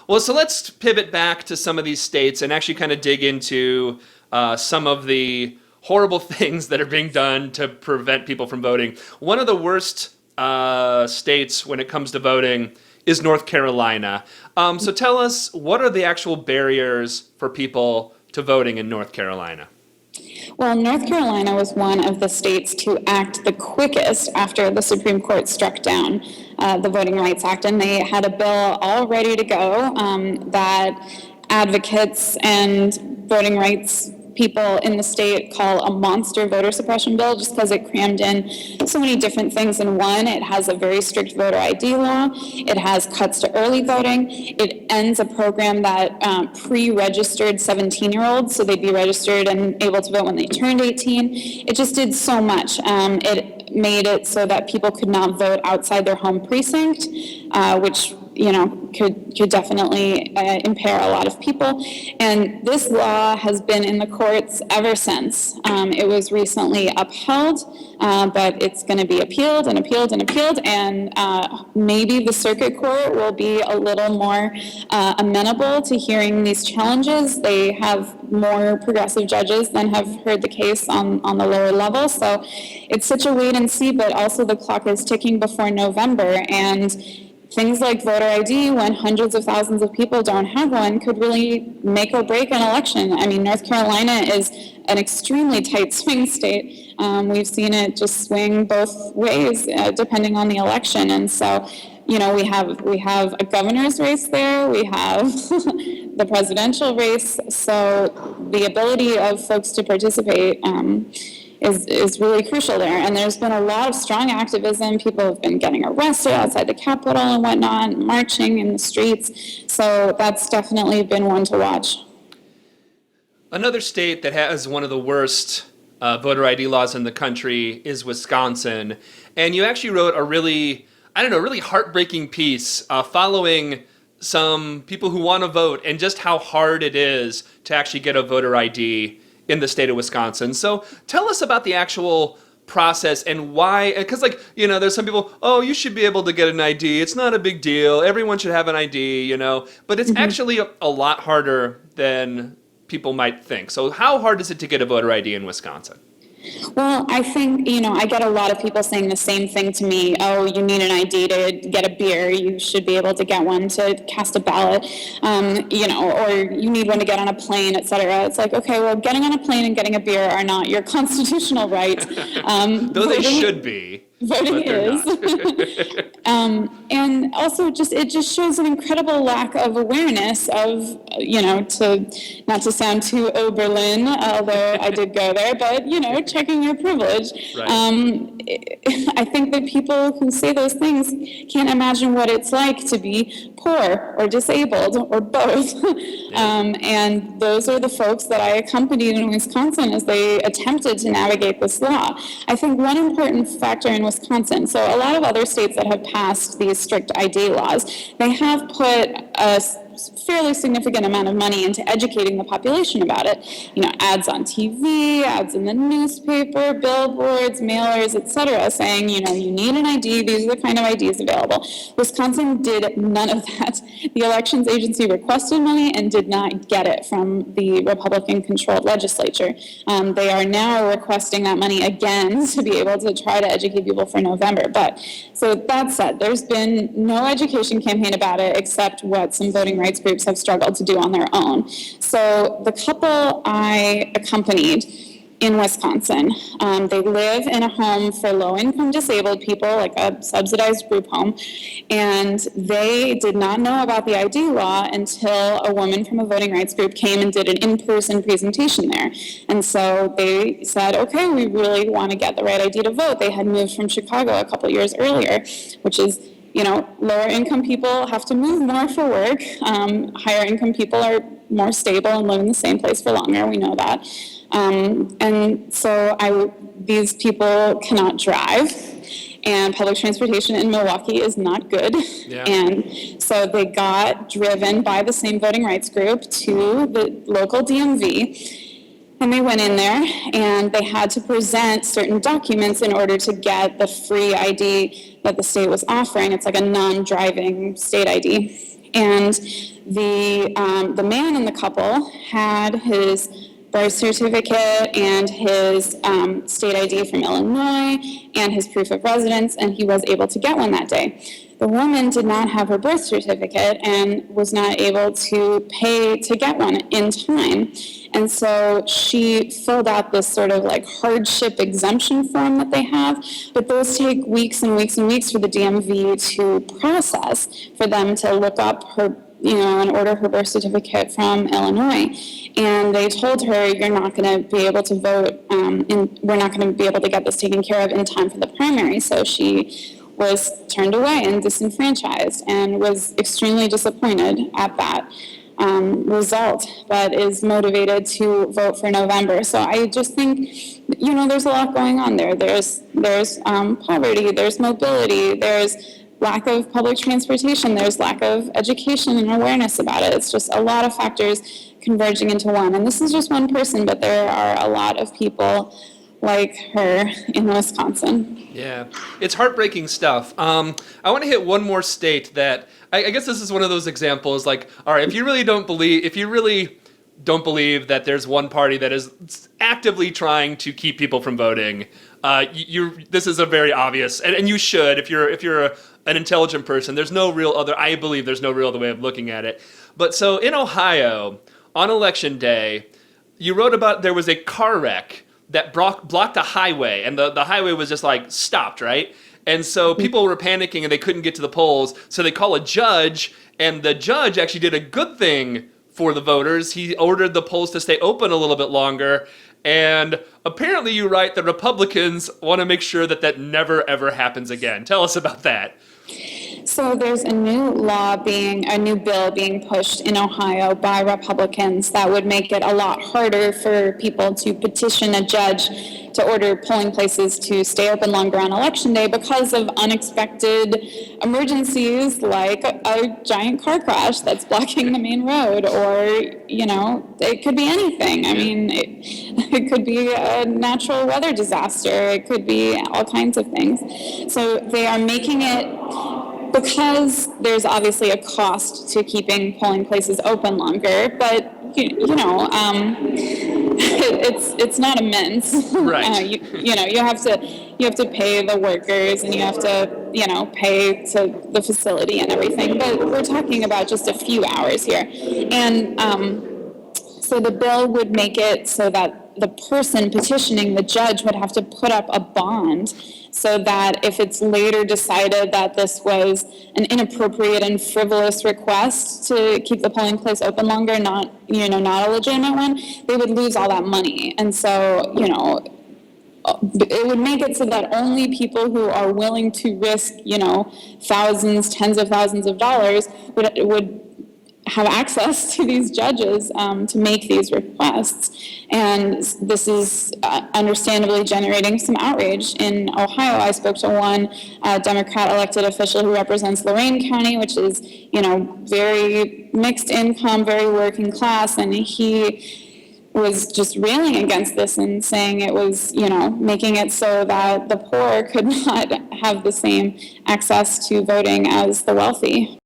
Well, so let's pivot back to some of these states and actually kind of dig into some of the horrible things that are being done to prevent people from voting. One of the worst states when it comes to voting is North Carolina. So tell us, what are the actual barriers for people to voting in North Carolina? Well, North Carolina was one of the states to act the quickest after the Supreme Court struck down the Voting Rights Act, and they had a bill all ready to go that advocates and voting rights people in the state call a monster voter suppression bill, just because it crammed in so many different things in one. It has a very strict voter ID law. It has cuts to early voting. It ends a program that pre-registered 17-year-olds, so they'd be registered and able to vote when they turned 18. It just did so much. It made it so that people could not vote outside their home precinct, which could definitely impair a lot of people. And this law has been in the courts ever since. It was recently upheld, but it's going to be appealed and appealed and appealed, and maybe the circuit court will be a little more amenable to hearing these challenges. They have more progressive judges than have heard the case on the lower level, so it's such a wait and see, but also the clock is ticking before November, and things like voter ID, when hundreds of thousands of people don't have one, could really make or break an election. I mean, North Carolina is an extremely tight swing state. We've seen it just swing both ways depending on the election. And so, we have a governor's race there, we have the presidential race. So the ability of folks to participate is really crucial there. And there's been a lot of strong activism. People have been getting arrested outside the Capitol and whatnot, marching in the streets. So that's definitely been one to watch. Another state that has one of the worst voter ID laws in the country is Wisconsin. And you actually wrote a really heartbreaking piece following some people who want to vote and just how hard it is to actually get a voter ID in the state of Wisconsin. So tell us about the actual process and why, because there's some people, you should be able to get an ID. It's not a big deal. Everyone should have an ID, but it's actually a lot harder than people might think. So how hard is it to get a voter ID in Wisconsin? Well, I think, I get a lot of people saying the same thing to me. Oh, you need an ID to get a beer. You should be able to get one to cast a ballot, or you need one to get on a plane, et cetera. It's like, okay, well, getting on a plane and getting a beer are not your constitutional right. Though they should be. Voting is. And also it just shows an incredible lack of awareness of, not to sound too Oberlin, although I did go there, but, checking your privilege. Right. I think that people who say those things can't imagine what it's like to be poor or disabled or both. And those are the folks that I accompanied in Wisconsin as they attempted to navigate this law. I think one important factor in Wisconsin, so a lot of other states that have passed these strict ID laws, they have put a fairly significant amount of money into educating the population about it. Ads on TV, ads in the newspaper, billboards, mailers, etc., saying, you need an ID, these are the kind of IDs available. Wisconsin did none of that. The elections agency requested money and did not get it from the Republican-controlled legislature. They are now requesting that money again to be able to try to educate people for November. But so that said, there's been no education campaign about it except what some voting rights groups have struggled to do on their own. So the couple I accompanied in Wisconsin, they live in a home for low-income disabled people, like a subsidized group home, and they did not know about the ID law until a woman from a voting rights group came and did an in-person presentation there. And so they said, okay, we really want to get the right ID to vote. They had moved from Chicago a couple years earlier, which is, lower income people have to move more for work. Higher income people are more stable and live in the same place for longer. We know that. And so these people cannot drive, and public transportation in Milwaukee is not good. Yeah. And so they got driven by the same voting rights group to the local DMV. And they went in there, and they had to present certain documents in order to get the free ID that the state was offering. It's like a non-driving state ID. And the man in the couple had his birth certificate and his state ID from Illinois and his proof of residence, and he was able to get one that day. The woman did not have her birth certificate and was not able to pay to get one in time. And so she filled out this sort of like hardship exemption form that they have, but those take weeks and weeks and weeks for the DMV to process, for them to look up her, and order her birth certificate from Illinois. And they told her, you're not going to be able to vote, and we're not going to be able to get this taken care of in time for the primary. So she was turned away and disenfranchised, and was extremely disappointed at that result, but is motivated to vote for November. So I just think, there's a lot going on there. There's poverty, there's mobility, there's lack of public transportation, there's lack of education and awareness about it. It's just a lot of factors converging into one. And this is just one person, but there are a lot of people like her in Wisconsin. Yeah, it's heartbreaking stuff. I want to hit one more state that I guess this is one of those examples. Like, all right, if you really don't believe that there's one party that is actively trying to keep people from voting, this is a very obvious, and you should, if you're an intelligent person. I believe there's no real other way of looking at it. But so in Ohio, on Election Day, you wrote about there was a car wreck that blocked a highway, and the highway was just like stopped, right? And so people were panicking and they couldn't get to the polls, so they call a judge, and the judge actually did a good thing for the voters. He ordered the polls to stay open a little bit longer, and apparently you write that Republicans want to make sure that never ever happens again. Tell us about that. So there's a new bill being pushed in Ohio by Republicans that would make it a lot harder for people to petition a judge to order polling places to stay open longer on Election Day because of unexpected emergencies like a giant car crash that's blocking the main road, or, it could be anything. I mean, it could be a natural weather disaster. It could be all kinds of things. So they are making it, because there's obviously a cost to keeping polling places open longer, but it's not immense. Right. You have to pay the workers, and you have to pay to the facility and everything. But we're talking about just a few hours here, and so the bill would make it so that the person petitioning the judge would have to put up a bond, so that if it's later decided that this was an inappropriate and frivolous request to keep the polling place open longer, not a legitimate one, they would lose all that money. And so, it would make it so that only people who are willing to risk, thousands, tens of thousands of dollars would have access to these judges to make these requests. And this is understandably generating some outrage in Ohio. I spoke to one Democrat elected official who represents Lorain County, which is, very mixed income, very working class, and he was just railing against this and saying it was, making it so that the poor could not have the same access to voting as the wealthy.